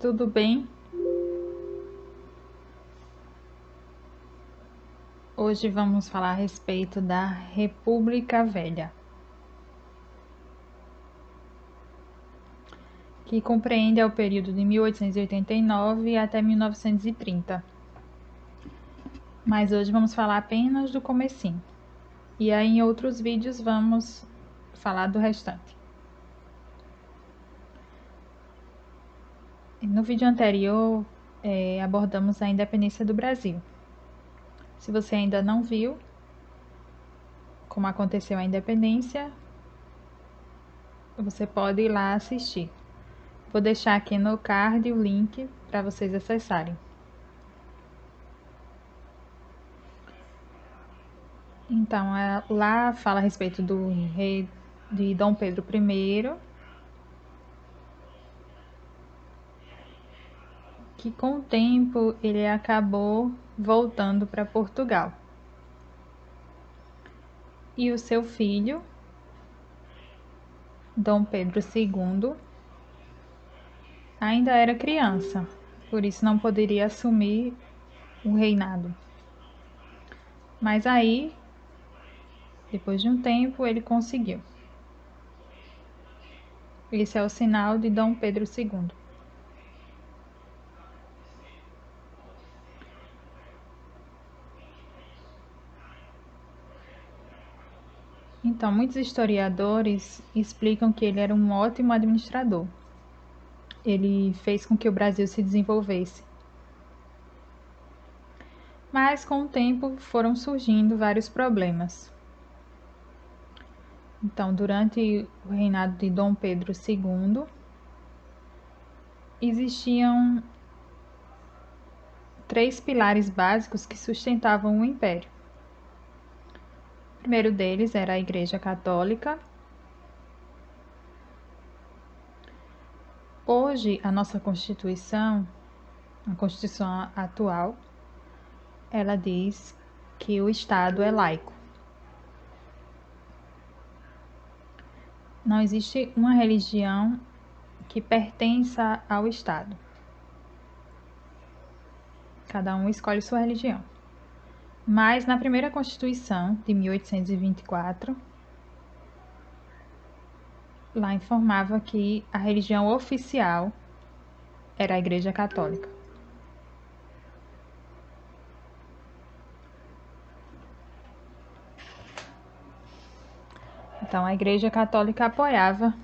tudo bem? Hoje vamos falar a respeito da República Velha, que compreende o período de 1889 até 1930. Mas hoje vamos falar apenas do comecinho. E aí em outros vídeos vamos falar do restante. No vídeo anterior abordamos a independência do Brasil. Se você ainda não viu como aconteceu a independência, você pode ir lá assistir. Vou deixar aqui no card o link para vocês acessarem. Então, lá fala a respeito do rei de Dom Pedro I, que com o tempo ele acabou voltando para Portugal. E o seu filho, Dom Pedro II, ainda era criança, por isso não poderia assumir o reinado. Mas aí, depois de um tempo, ele conseguiu. Esse é o sinal de Dom Pedro II. Então, muitos historiadores explicam que ele era um ótimo administrador. Ele fez com que o Brasil se desenvolvesse. Mas com o tempo foram surgindo vários problemas. Então, durante o reinado de Dom Pedro II, existiam 3 pilares básicos que sustentavam o império. O primeiro deles era a Igreja Católica. Hoje, a nossa Constituição, a Constituição atual, ela diz que o Estado é laico. Não existe uma religião que pertença ao Estado. Cada um escolhe sua religião. Mas na primeira Constituição, de 1824, lá informava que a religião oficial era a Igreja Católica. Então, a Igreja Católica apoiava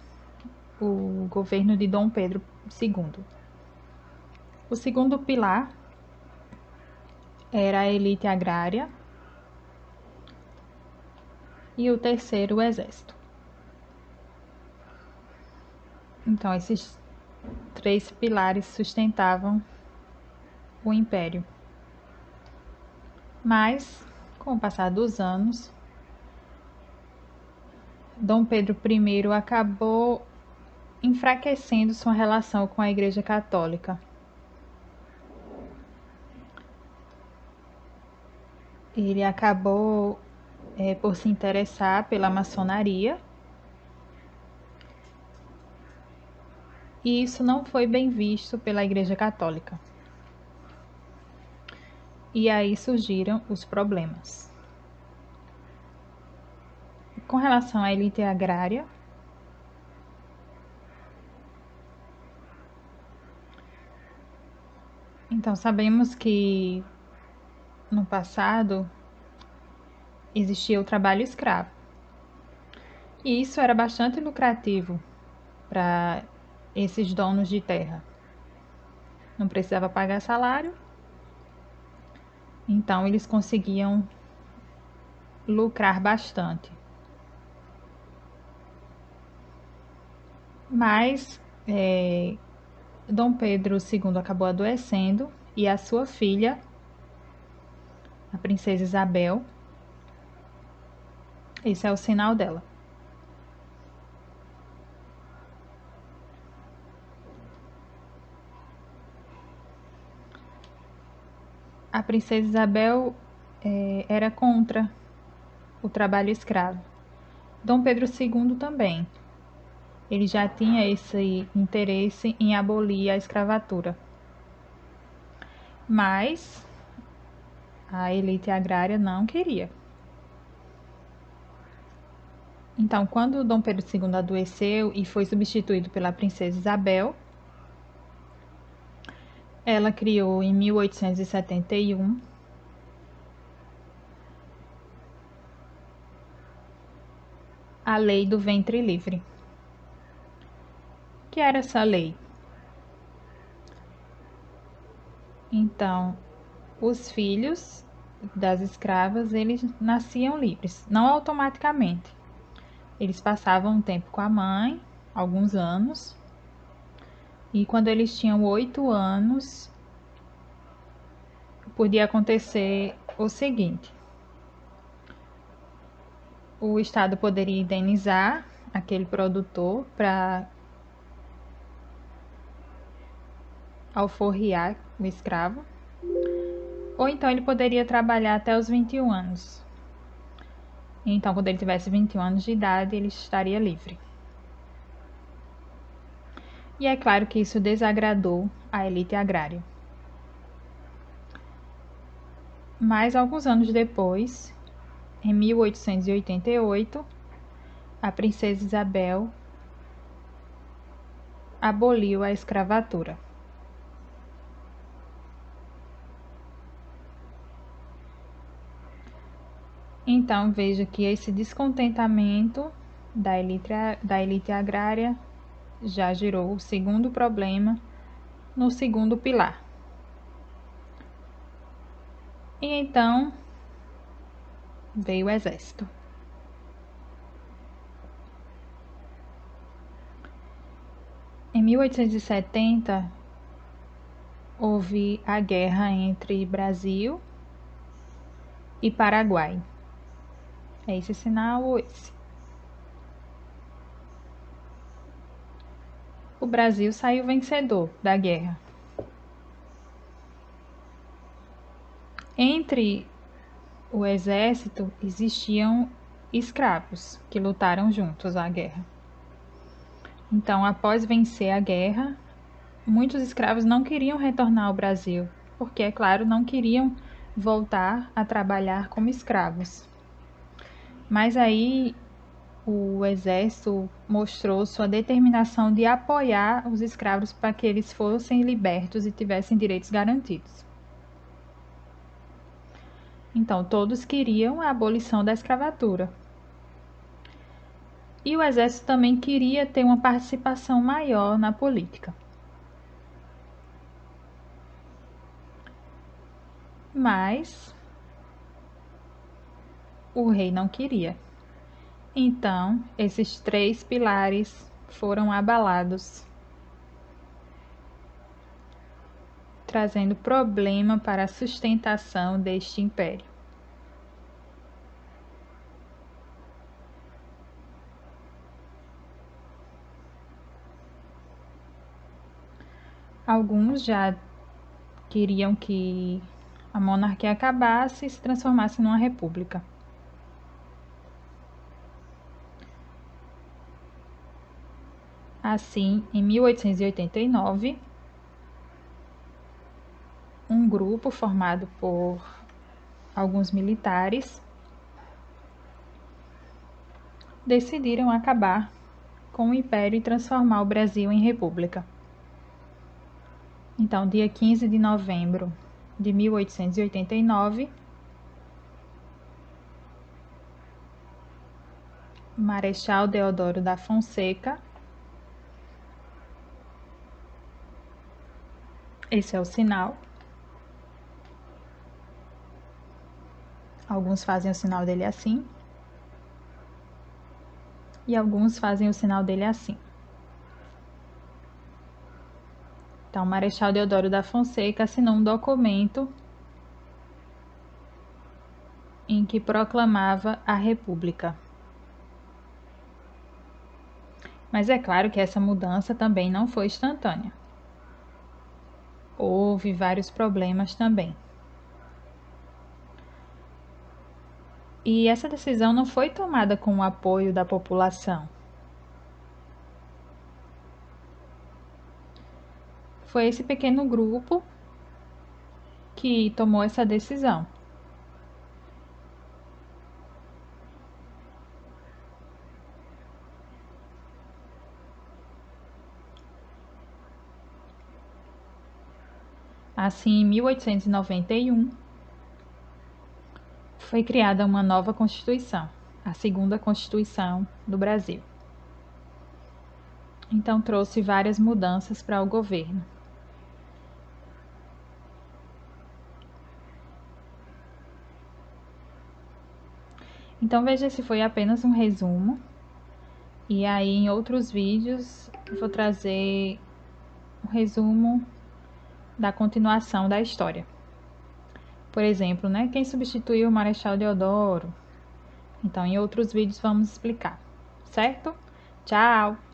o governo de Dom Pedro II. O segundo pilar era a elite agrária e o terceiro, o exército. Então, esses 3 pilares sustentavam o império. Mas, com o passar dos anos, Dom Pedro I acabou enfraquecendo sua relação com a Igreja Católica. Ele acabou por se interessar pela maçonaria, e isso não foi bem visto pela Igreja Católica. E aí surgiram os problemas. Com relação à elite agrária, então sabemos que no passado existia o trabalho escravo. E isso era bastante lucrativo para esses donos de terra. Não precisava pagar salário, então eles conseguiam lucrar bastante. Mas Dom Pedro II acabou adoecendo e a sua filha, a princesa Isabel, esse é o sinal dela. A princesa Isabel era contra o trabalho escravo. Dom Pedro II também. ele já tinha esse interesse em abolir a escravatura. Mas a elite agrária não queria. Então, quando Dom Pedro II adoeceu e foi substituído pela princesa Isabel, ela criou em 1871 a Lei do Ventre Livre. O que era essa lei? Então, os filhos das escravas, eles nasciam livres, não automaticamente. Eles passavam um tempo com a mãe, alguns anos, e quando eles tinham 8 anos, podia acontecer o seguinte: o Estado poderia indenizar aquele produtor para alforriar o escravo, ou então ele poderia trabalhar até os 21 anos. Então, quando ele tivesse 21 anos de idade, ele estaria livre. E é claro que isso desagradou a elite agrária. Mas alguns anos depois, em 1888, a princesa Isabel aboliu a escravatura. Então veja que esse descontentamento da elite agrária já gerou o segundo problema no segundo pilar. E então veio o exército. Em 1870 houve a guerra entre Brasil e Paraguai. É esse sinal ou esse? O Brasil saiu vencedor da guerra. Entre o exército existiam escravos que lutaram juntos à guerra. Então, após vencer a guerra, muitos escravos não queriam retornar ao Brasil, porque, é claro, não queriam voltar a trabalhar como escravos. Mas aí o exército mostrou sua determinação de apoiar os escravos para que eles fossem libertos e tivessem direitos garantidos. Então, todos queriam a abolição da escravatura. E o exército também queria ter uma participação maior na política. Mas o rei não queria. Então, esses 3 pilares foram abalados, trazendo problema para a sustentação deste império. Alguns já queriam que a monarquia acabasse e se transformasse numa república. Assim, em 1889, um grupo formado por alguns militares decidiram acabar com o império e transformar o Brasil em república. Então, dia 15 de novembro de 1889, Marechal Deodoro da Fonseca, esse é o sinal. Alguns fazem o sinal dele assim, e alguns fazem o sinal dele assim. Então, Marechal Deodoro da Fonseca assinou um documento em que proclamava a República. Mas é claro que essa mudança também não foi instantânea. Houve vários problemas também. E essa decisão não foi tomada com o apoio da população. foi esse pequeno grupo que tomou essa decisão. Assim, em 1891, foi criada uma nova Constituição, a segunda Constituição do Brasil. Então, trouxe várias mudanças para o governo. Então, veja, esse foi apenas um resumo. E aí, em outros vídeos, eu vou trazer um resumo da continuação da história. Por exemplo, né, quem substituiu o Marechal Deodoro? Então, em outros vídeos vamos explicar, certo? Tchau!